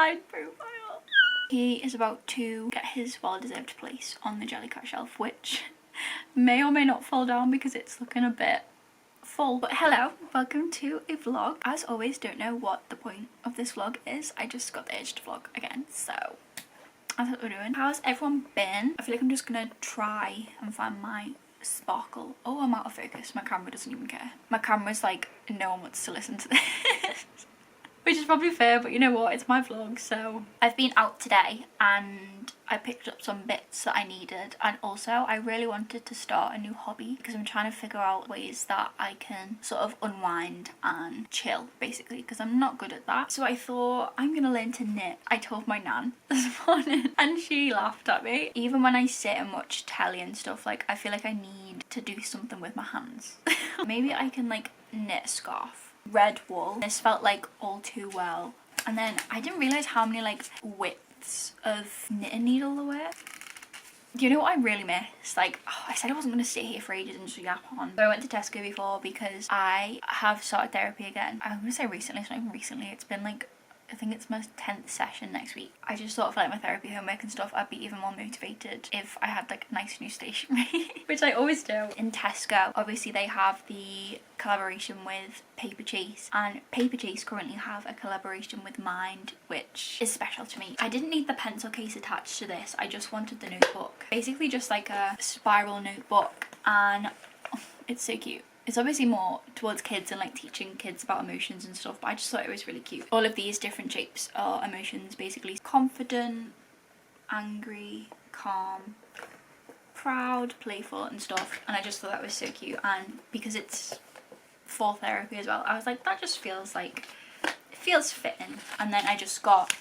side profile. He is about to get his well-deserved place on the Jellycat shelf, which may or may not fall down because it's looking a bit full. But hello, welcome to a vlog. As always, don't know what the point of this vlog is. I just got the urge to vlog again, so that's what we're doing. How's everyone been? I feel like I'm just gonna try and find my sparkle. Oh, I'm out of focus. My camera doesn't even care. My camera's like, no one wants to listen to this. Which is probably fair, but you know what, it's my vlog. So I've been out today and I picked up some bits that I needed, and also I really wanted to start a new hobby because I'm trying to figure out ways that I can sort of unwind and chill, basically, because I'm not good at that. So I thought I'm gonna learn to knit. I told my nan this morning and she laughed at me. Even when I sit and watch telly and stuff, like, I feel like I need to do something with my hands. Maybe I can like knit a scarf. Red wool. This felt like all too well. And then I didn't realise how many like widths of knitting needle there were. Do you know what I really miss? Like, oh, I said I wasn't going to sit here for ages and just yap on. So I went to Tesco before because I have started therapy again. I'm going to say recently, it's not even recently. It's been like, I think it's my 10th session next week. I just thought for like my therapy homework and stuff, I'd be even more motivated if I had like nice new stationery, which I always do. In Tesco, obviously they have the collaboration with Paper Chase, and Paper Chase currently have a collaboration with Mind, which is special to me. I didn't need the pencil case attached to this, I just wanted the notebook. Basically just like a spiral notebook, and it's so cute. It's obviously more towards kids and like teaching kids about emotions and stuff, but I just thought it was really cute. All of these different shapes are emotions, basically. Confident, angry, calm, proud, playful and stuff, and I just thought that was so cute. And because it's for therapy as well, I was like, that just feels like, it feels fitting. And then I just got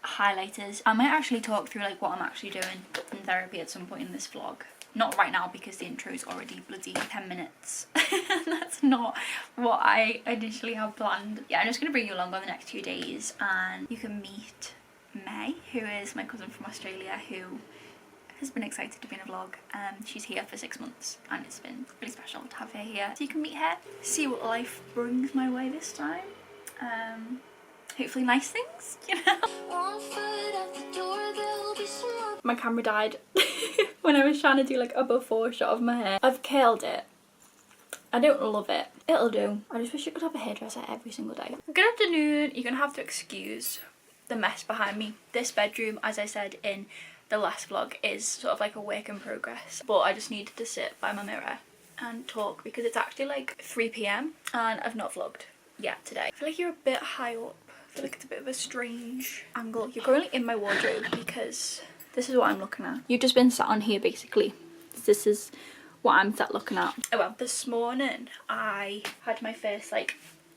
highlighters. I might actually talk through like what I'm actually doing in therapy at some point in this vlog. Not right now because the intro is already bloody 10 minutes. That's not what I initially had planned. Yeah, I'm just going to bring you along on the next few days and you can meet May, who is my cousin from Australia, who has been excited to be in a vlog. She's here for 6 months and it's been really special to have her here. So you can meet her, see what life brings my way this time. Hopefully nice things, you know? My camera died when I was trying to do like a before shot of my hair. I've curled it. I don't love it. It'll do. I just wish you could have a hairdresser every single day. Good afternoon. You're gonna have to excuse the mess behind me. This bedroom, as I said in the last vlog, is sort of like a work in progress. But I just needed to sit by my mirror and talk because it's actually like 3 PM and I've not vlogged yet today. I feel like you're a bit high up. I feel like it's a bit of a strange angle. You're currently in my wardrobe because this is what I'm looking at. You've just been sat on here basically. This is what I'm sat looking at. Oh well, this morning I had my first like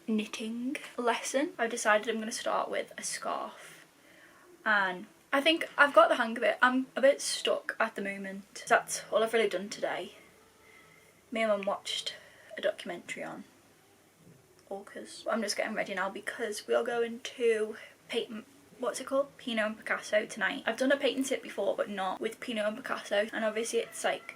knitting lesson. I've decided I'm going to start with a scarf and I think I've got the hang of it. I'm a bit stuck at the moment. That's all I've really done today. Me and Mum watched a documentary on orcas. I'm just getting ready now because we are going to what's it called? Pinot and Picasso tonight. I've done a paint and sip before but not with Pinot and Picasso, and obviously it's like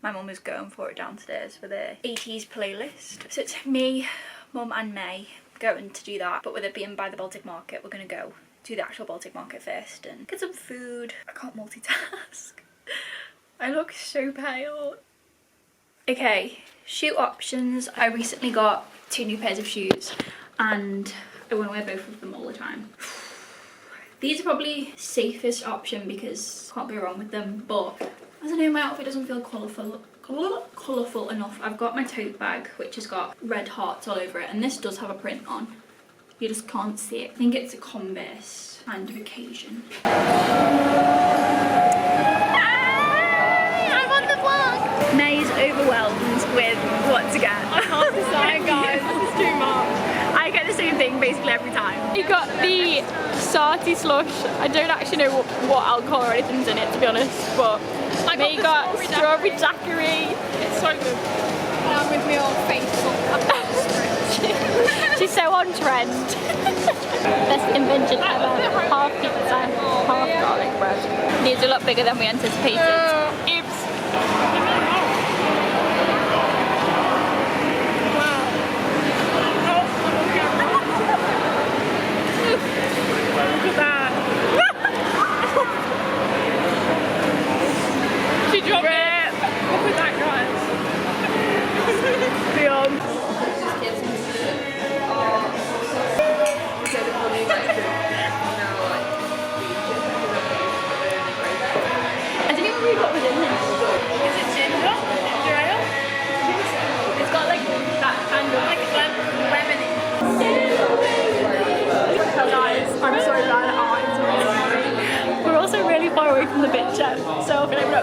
my mum is going for it downstairs for the 80s playlist. So it's me, Mum and May going to do that, but with it being by the Baltic Market, we're going to go to the actual Baltic Market first and get some food. I can't multitask. I look so pale. Okay, shoe options. I recently got 2 new pairs of shoes and I want to wear both of them all the time. These are probably safest option because can't go wrong with them, but I don't know, my outfit doesn't feel colourful enough. I've got my tote bag which has got red hearts all over it, and this does have a print on. You just can't see it. I think it's a Converse kind of occasion. I'm on the vlog! May's overwhelmed with what to get. I can't decide, guys. This is too much. I get the same thing basically every time. You got the Sarti slush. I don't actually know what alcohol or anything's in it, to be honest, but May got strawberry daiquiri. It's so good. And I'm with me on Facebook. She's so on trend. Best invention ever. Half pizza, half garlic bread. These are a lot bigger than we anticipated. Oops.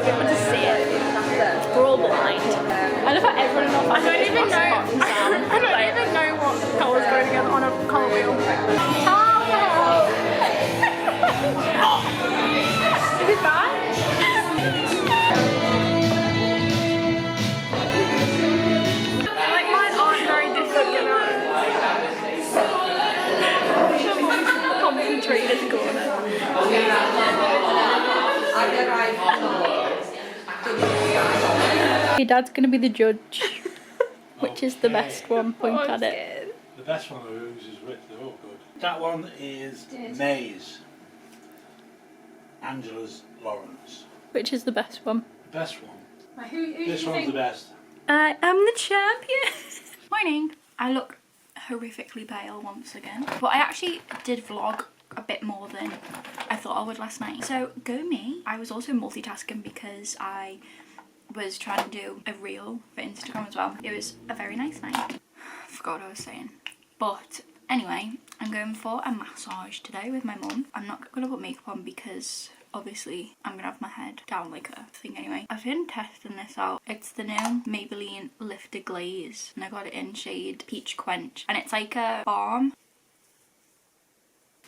be able to see it. We're all blind. I love how everyone in our family I don't even know what colours go together on a colour wheel. Is it bad? Like mine aren't very different, you know. Concentrate this corner. Your dad's gonna be the judge. Which is the best one? Point at it. The best one of those is Rick. They're all good. That one is May's. Angela's Lawrence. Which is the best one? The best one. Like, who This do you one's think? the best. I am the champion. Morning. I look horrifically pale once again, but I actually did vlog a bit more than I thought I would last night, so go me. I was also multitasking because I was trying to do a reel for Instagram as well. It was a very nice night. I forgot what I was saying, but anyway, I'm going for a massage today with my mum. I'm not gonna put makeup on because obviously I'm gonna have my head down like a thing anyway. I've been testing this out. It's the new Maybelline Lifted Glaze and I got it in shade Peach Quench and it's like a balm.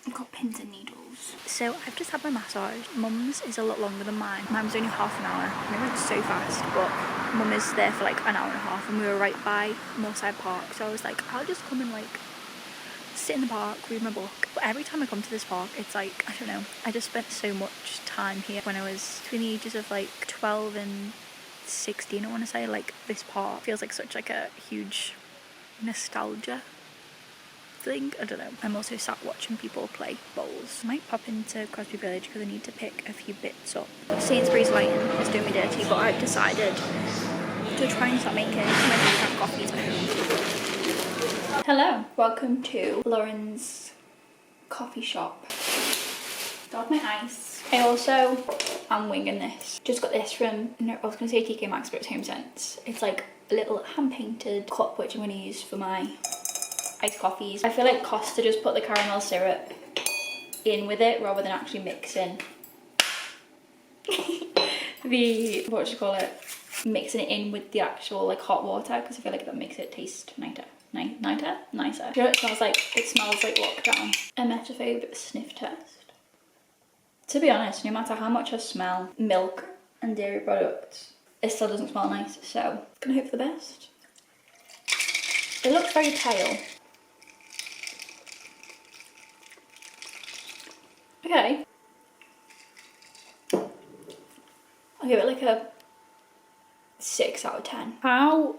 I've got pins and needles. So I've just had my massage. Mum's is a lot longer than mine. Mine was only half an hour and it went so fast, but Mum is there for like an hour and a half and we were right by Moorside Park, so I was like, I'll just come and like sit in the park, read my book. But every time I come to this park, it's like, I don't know, I just spent so much time here when I was between the ages of like 12 and 16, I want to say. Like this park feels like such like a huge nostalgia thing. I don't know. I'm also sat watching people play bowls. I might pop into Crosby Village because I need to pick a few bits up. Sainsbury's lighting is doing me dirty, but I've decided to try and start making my decaf coffees at home. Hello, welcome to Lauren's coffee shop. Got my ice. I also am winging this. Just got this from, no, I was going to say TK Maxx, but it's Home Sense. It's like a little hand painted cup which I'm going to use for my iced coffees. I feel like Costa just put the caramel syrup in with it rather than actually mixing the, what do you call it? Mixing it in with the actual like hot water, because I feel like that makes it taste nicer. Nicer? Nicer. You know what it smells like? It smells like lockdown. Emetophobe sniff test. To be honest, no matter how much I smell milk and dairy products, it still doesn't smell nice, so gonna hope for the best. It looks very pale. Okay. I'll give it like a 6 out of 10. How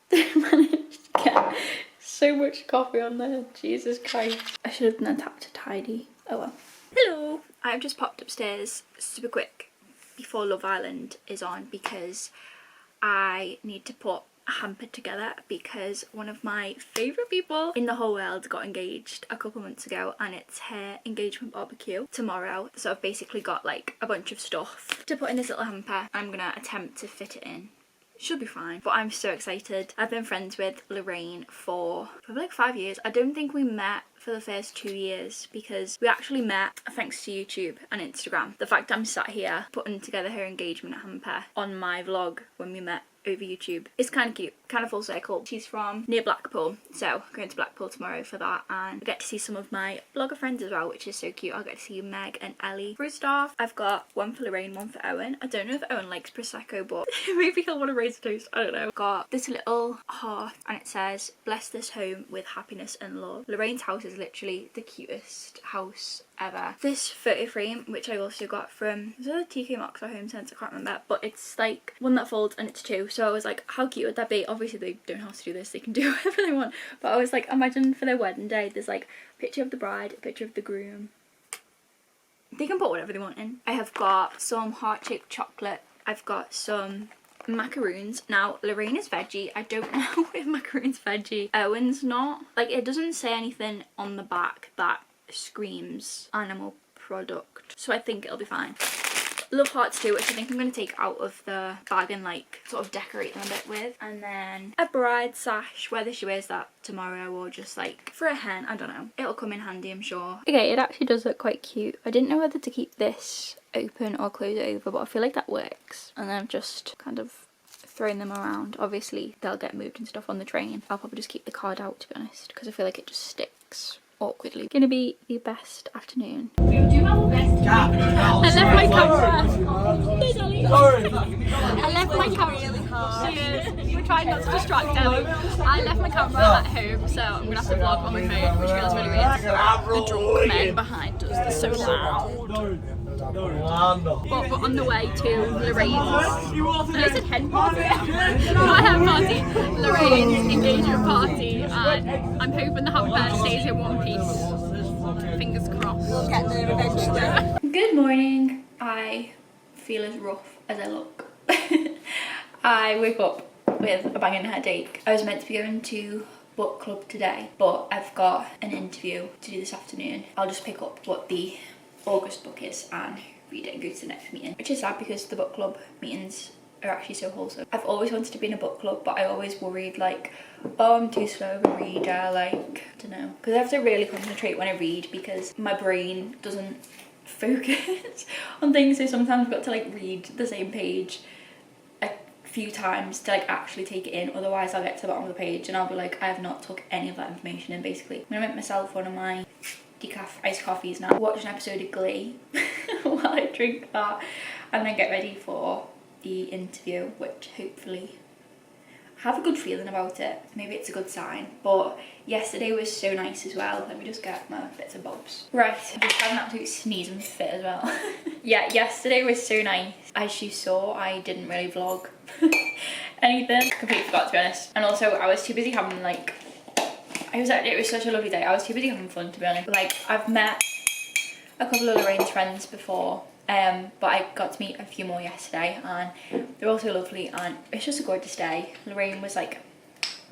did I manage to get so much coffee on there? Jesus Christ. I should have done a tap to tidy. Oh well. Hello. I've just popped upstairs super quick before Love Island is on because I need to put a hamper together because one of my favourite people in the whole world got engaged a couple months ago and it's her engagement barbecue tomorrow. So I've basically got like a bunch of stuff to put in this little hamper. I'm gonna attempt to fit it in. Should be fine, but I'm so excited. I've been friends with Lorraine for probably like 5 years. I don't think we met for the first 2 years because we actually met thanks to YouTube and Instagram. The fact I'm sat here putting together her engagement hamper on my vlog when we met over YouTube is kind of cute, kind of full circle. She's from near Blackpool, so I'm going to Blackpool tomorrow for that, and I get to see some of my blogger friends as well, which is so cute. I'll get to see Meg and Ellie. For a staff, I've got one for Lorraine, one for Owen. I don't know if Owen likes Prosecco, but maybe he'll want to raise a toast, I don't know. Got this little heart and it says, "Bless this home with happiness and love." Lorraine's house is literally the cutest house ever. This photo frame, which I also got from, was it TK Maxx or Home Sense? I can't remember, but it's like one that folds and it's 2. So I was like, how cute would that be? Obviously they don't have to do this, they can do whatever they want, but I was like, imagine for their wedding day there's like a picture of the bride, a picture of the groom. They can put whatever they want in. I have got some heart-shaped chocolate. I've got some macaroons. Now Lorraine is veggie. I don't know if macaroon's veggie. Owen's not. Like, it doesn't say anything on the back that screams animal product, so I think it'll be fine. love hearts too, which I think I'm going to take out of the bag and like sort of decorate them a bit with. And then a bride sash, whether she wears that tomorrow or just like for a hen, I don't know. It'll come in handy, I'm sure. Okay, it actually does look quite cute. I didn't know whether to keep this open or close it over, but I feel like that works. And then I've just kind of thrown them around. Obviously they'll get moved and stuff on the train. I'll probably just keep the card out, to be honest, because I feel like it just sticks awkwardly. Gonna be the best afternoon. I left my camera. I left my camera. Cheers. We're trying not to distract Ellie. I left my camera at home, so I'm gonna have to vlog on my phone, which feels really weird. The drunk men behind us, they're so loud. But we're on the way to Lorraine's. I said hen party. Not hen party. Lorraine's engagement party, and I'm hoping the whole bed stays in one piece. Fingers crossed. We'll get there eventually. Good morning. I feel as rough as I look. I woke up with a banging headache. I was meant to be going to book club today, but I've got an interview to do this afternoon. I'll just pick up what the August book is and read it and go to the next meeting, which is sad because the book club meetings are actually so wholesome. I've always wanted to be in a book club, but I always worried like, oh, I'm too slow of a reader, like, I don't know, because I have to really concentrate when I read because my brain doesn't focus on things, so sometimes I've got to like read the same page a few times to like actually take it in, otherwise I'll get to the bottom of the page and I'll be like, I have not took any of that information in. Basically, I'm gonna make myself one of my decaf iced coffees now, watch an episode of Glee while I drink that, and then get ready for the interview, which hopefully I have a good feeling about it. Maybe it's a good sign. But yesterday was so nice as well. Let me just get my bits and bobs. Right, I've just had an absolute sneezing fit as well. Yeah, yesterday was so nice. As you saw, I didn't really vlog anything. Completely forgot, to be honest. And also I was too busy having like, it was such a lovely day. I was too busy having fun, to be honest. Like, I've met a couple of Lorraine's friends before, but I got to meet a few more yesterday, and they're also lovely, and it's just a gorgeous day. Lorraine was like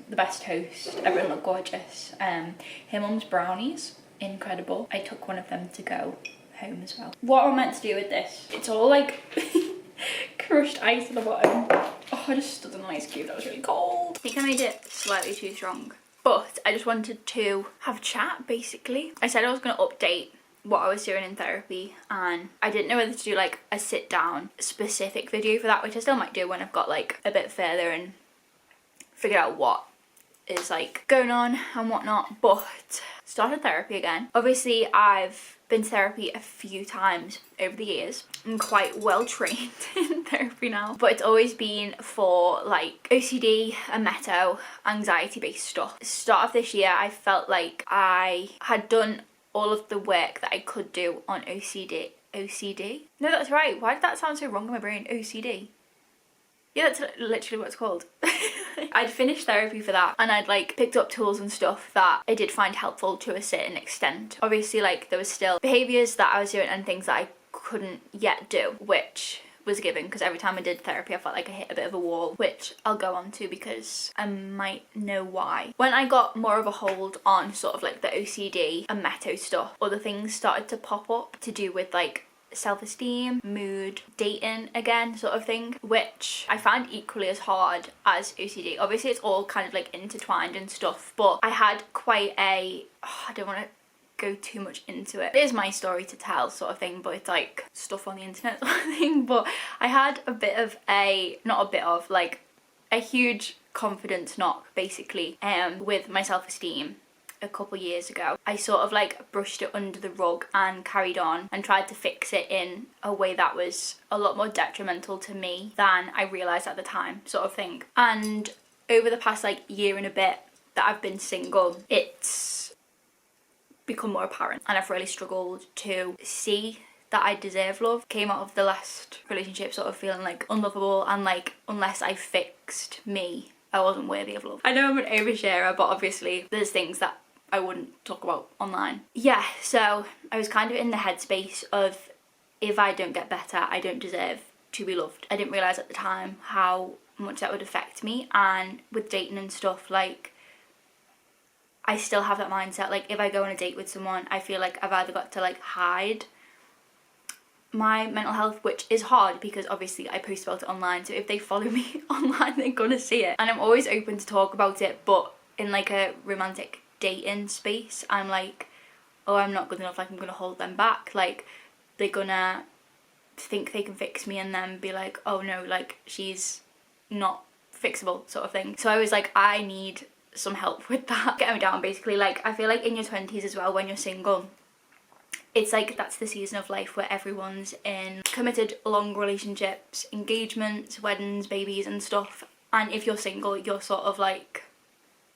the best host. Everyone looked gorgeous. Her mum's brownies, incredible. I took one of them to go home as well. What am I meant to do with this? It's all like crushed ice at the bottom. Oh, I just stood on an ice cube. That was really cold. I think I made it slightly too strong. But I just wanted to have a chat, basically. I said I was going to update what I was doing in therapy, and I didn't know whether to do like a sit down specific video for that, which I still might do when I've got like a bit further and figured out what is like going on and whatnot. But started therapy again. Obviously I've been to therapy a few times over the years. I'm quite well trained in therapy now, but it's always been for like OCD and meta, anxiety based stuff. Start of this year I felt like I had done all of the work that I could do on OCD. No, that's right. Why did that sound so wrong in my brain? OCD. Yeah, that's literally what it's called. I'd finished therapy for that, and I'd like picked up tools and stuff that I did find helpful to a certain extent. Obviously, like there was still behaviours that I was doing and things that I couldn't yet do, which was given because every time I did therapy I felt like I hit a bit of a wall, which I'll go on to because I might know why. When I got more of a hold on sort of like the OCD and meta stuff, other things started to pop up to do with like self-esteem, mood, dating again sort of thing, which I find equally as hard as OCD. Obviously it's all kind of like intertwined and stuff, but I had quite a, I don't want to go too much into it. It is my story to tell sort of thing, but it's like stuff on the internet sort of thing. But I had a bit of a, not a bit of, like a huge confidence knock basically with my self-esteem a couple years ago. I sort of like brushed it under the rug and carried on and tried to fix it in a way that was a lot more detrimental to me than I realised at the time sort of thing. And over the past like year and a bit that I've been single, it's become more apparent, and I've really struggled to see that I deserve love. Came out of the last relationship sort of feeling like unlovable, and like unless I fixed me I wasn't worthy of love. I know I'm an oversharer, but obviously there's things that I wouldn't talk about online. Yeah, so I was kind of in the headspace of if I don't get better I don't deserve to be loved. I didn't realise at the time how much that would affect me, and with dating and stuff, like I still have that mindset. Like if I go on a date with someone I feel like I've either got to like hide my mental health, which is hard because obviously I post about it online, so if they follow me online they're gonna see it. And I'm always open to talk about it, but in like a romantic dating space I'm like, oh, I'm not good enough, like I'm gonna hold them back, like they're gonna think they can fix me and then be like, oh no, like she's not fixable sort of thing. So I was like, I need some help with that. Get me down basically. Like I feel like in your 20s as well, when you're single, it's like that's the season of life where everyone's in committed long relationships, engagements, weddings, babies and stuff. And if you're single, you're sort of like,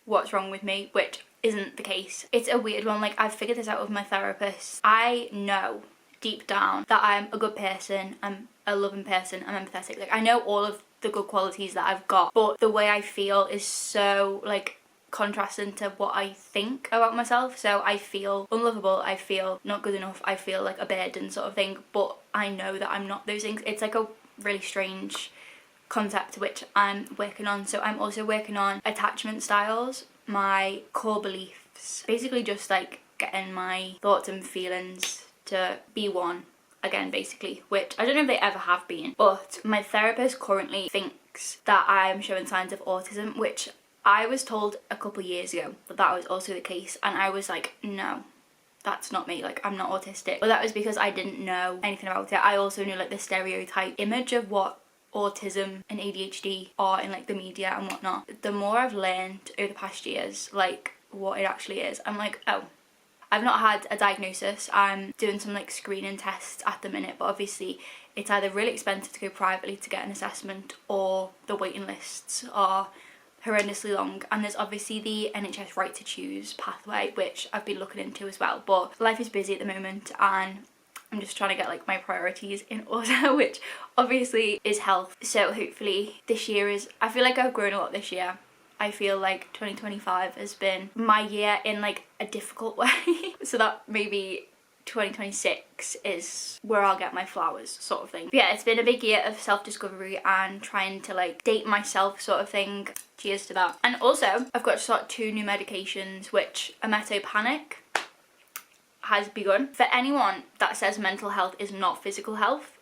what's wrong with me? Which isn't the case. It's a weird one. Like I've figured this out with my therapist. I know deep down that I'm a good person, I'm a loving person, I'm empathetic. Like I know all of the good qualities that I've got, but the way I feel is so like contrasting to what I think about myself. So I feel unlovable, I feel not good enough, I feel like a burden sort of thing, but I know that I'm not those things. It's like a really strange concept which I'm working on. So I'm also working on attachment styles, my core beliefs, basically just like getting my thoughts and feelings to be one again basically, which I don't know if they ever have been, but my therapist currently thinks that I'm showing signs of autism, which I was told a couple years ago that that was also the case, and I was like, no, that's not me, like I'm not autistic. But that was because I didn't know anything about it. I also knew like the stereotype image of what autism and ADHD are in like the media and whatnot. The more I've learned over the past years like what it actually is, I'm like, oh, I've not had a diagnosis. I'm doing some like screening tests at the minute, but obviously it's either really expensive to go privately to get an assessment, or the waiting lists are horrendously long. And there's obviously the NHS right to choose pathway, which I've been looking into as well, but life is busy at the moment and I'm just trying to get like my priorities in order, which obviously is health. So hopefully this year is, I feel like I've grown a lot this year. I feel like 2025 has been my year in like a difficult way. So that maybe 2026 is where I'll get my flowers sort of thing. But yeah, it's been a big year of self-discovery and trying to like date myself sort of thing. Cheers to that. And also I've got to start 2 new medications, which Emeto Panic has begun. For anyone that says mental health is not physical health,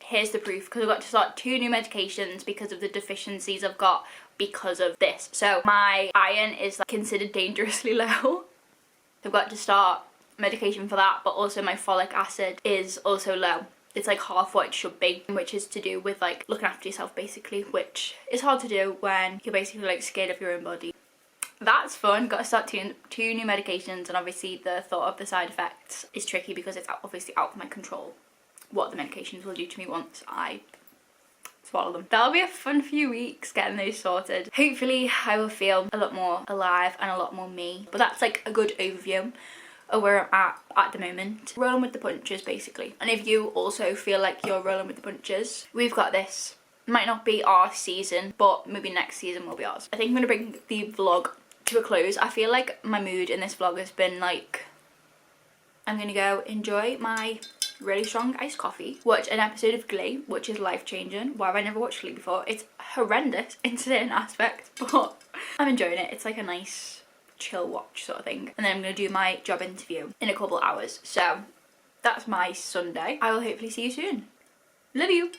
here's the proof, because I've got to start 2 new medications because of the deficiencies I've got because of this. So my iron is like considered dangerously low. I've got to start medication for that, but also my folic acid is also low. It's like half what it should be, which is to do with like looking after yourself basically, which is hard to do when you're basically like scared of your own body. That's fun. Got to start 2 new medications, and obviously the thought of the side effects is tricky because it's obviously out of my control what the medications will do to me once I swallow them. That'll be a fun few weeks getting those sorted. Hopefully I will feel a lot more alive and a lot more me. But that's like a good overview of where I'm at the moment. Rolling with the punches basically. And if you also feel like you're rolling with the punches, we've got this. Might not be our season, but maybe next season will be ours. I think I'm gonna bring the vlog to a close. I feel like my mood in this vlog has been like, I'm gonna go enjoy my really strong iced coffee, watch an episode of Glee, which is life-changing. Why have I never watched Glee before? It's horrendous in certain aspects, but I'm enjoying it. It's like a nice chill watch sort of thing. And then I'm gonna do my job interview in a couple hours. So that's my Sunday. I will hopefully see you soon. Love you.